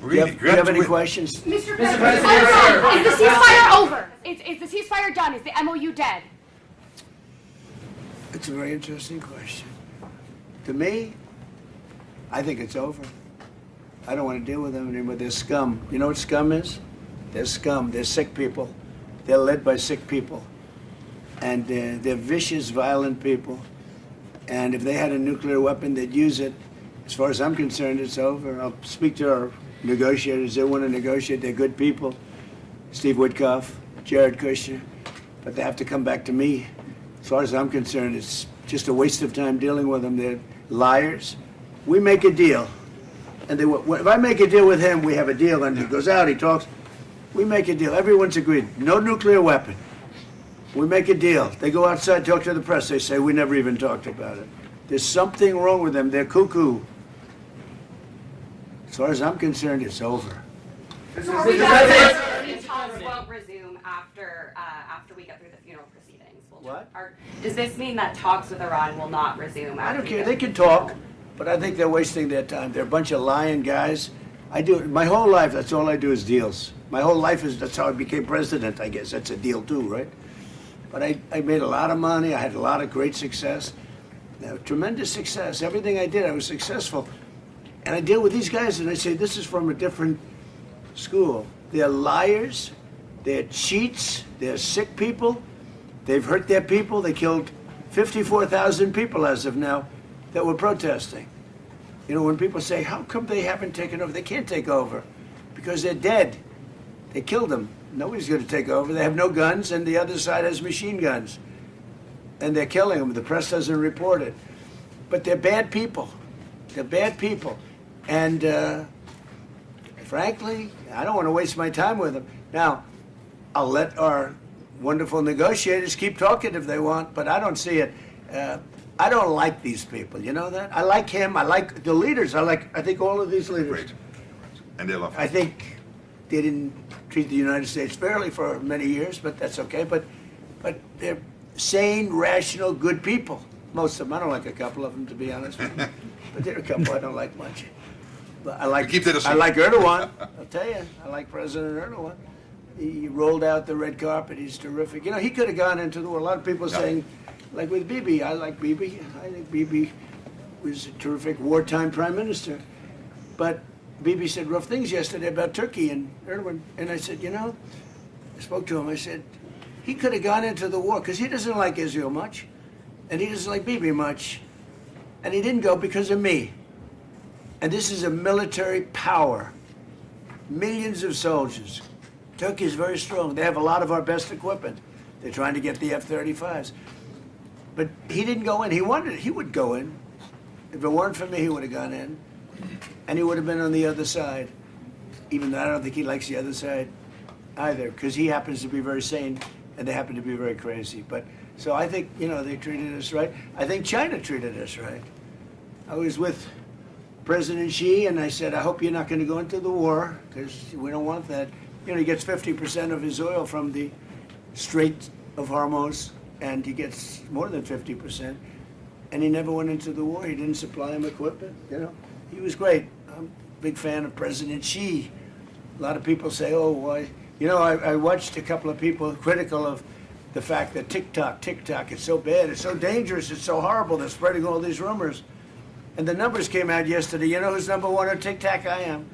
Do you have any questions? Mr. President, is the ceasefire over? Is the ceasefire done? Is the MOU dead? It's a very interesting question. To me, I think it's over. I don't want to deal with them anymore. They're scum. You know what scum is? They're scum. They're sick people. They're led by sick people. And they're vicious, violent people. And if they had a nuclear weapon, they'd use it. As far as I'm concerned, it's over. I'll speak to our negotiators. They want to negotiate. They're good people. Steve Witkoff, Jared Kushner. But they have to come back to me. As far as I'm concerned, it's just a waste of time dealing with them. They're liars. We make a deal. And if I make a deal with him, we have a deal. And he goes out, he talks. We make a deal. Everyone's agreed. No nuclear weapon. We make a deal. They go outside, talk to the press. They say, we never even talked about it. There's something wrong with them. They're cuckoo. As far as I'm concerned, it's over. Talks won't resume after we get through the funeral proceedings. What? Does this mean that talks with Iran will not resume? I don't care. They can talk, but I think they're wasting their time. They're a bunch of lying guys. I do my whole life. That's all I do is deals. My whole life that's how I became president. I guess that's a deal too, right? But I made a lot of money. I had a lot of great success, tremendous success. Everything I did, I was successful. And I deal with these guys, and I say, this is from a different school. They're liars. They're cheats. They're sick people. They've hurt their people. They killed 54,000 people as of now that were protesting. You know, when people say, how come they haven't taken over? They can't take over because they're dead. They killed them. Nobody's going to take over. They have no guns, and the other side has machine guns. And they're killing them. The press doesn't report it. But they're bad people. They're bad people. And frankly, I don't want to waste my time with them. Now, I'll let our wonderful negotiators keep talking if they want, but I don't see it. I don't like these people. You know that? I like him. I like the leaders. I think all of these leaders. Great. And they love I think they didn't treat the United States fairly for many years, but that's okay. But they're sane, rational, good people. Most of them. I don't like a couple of them, to be honest with you. But there are a couple I don't like much. But I like Erdogan. I'll tell you, I like President Erdogan. He rolled out the red carpet. He's terrific. You know, he could have gone into the war. A lot of people saying, like with Bibi, I like Bibi. I think Bibi was a terrific wartime prime minister. But Bibi said rough things yesterday about Turkey and Erdogan. And I said, you know, I spoke to him. I said, he could have gone into the war because he doesn't like Israel much. And he doesn't like Bibi much. And he didn't go because of me. And this is a military power. Millions of soldiers. Turkey is very strong. They have a lot of our best equipment. They're trying to get the F-35s. But he didn't go in. He wanted it. He would go in. If it weren't for me, he would have gone in. And he would have been on the other side. Even though I don't think he likes the other side either, because he happens to be very sane and they happen to be very crazy. But so I think, you know, they treated us right. I think China treated us right. I was with President Xi, and I said, I hope you're not going to go into the war, because we don't want that. You know, he gets 50% of his oil from the Strait of Hormuz, and he gets more than 50%. And he never went into the war. He didn't supply him equipment, you know. He was great. I'm a big fan of President Xi. A lot of people say, oh, why? You know, I watched a couple of people critical of the fact that TikTok, it's so bad, it's so dangerous, it's so horrible, they're spreading all these rumors. And the numbers came out yesterday. You know who's number one on TikTok? I am.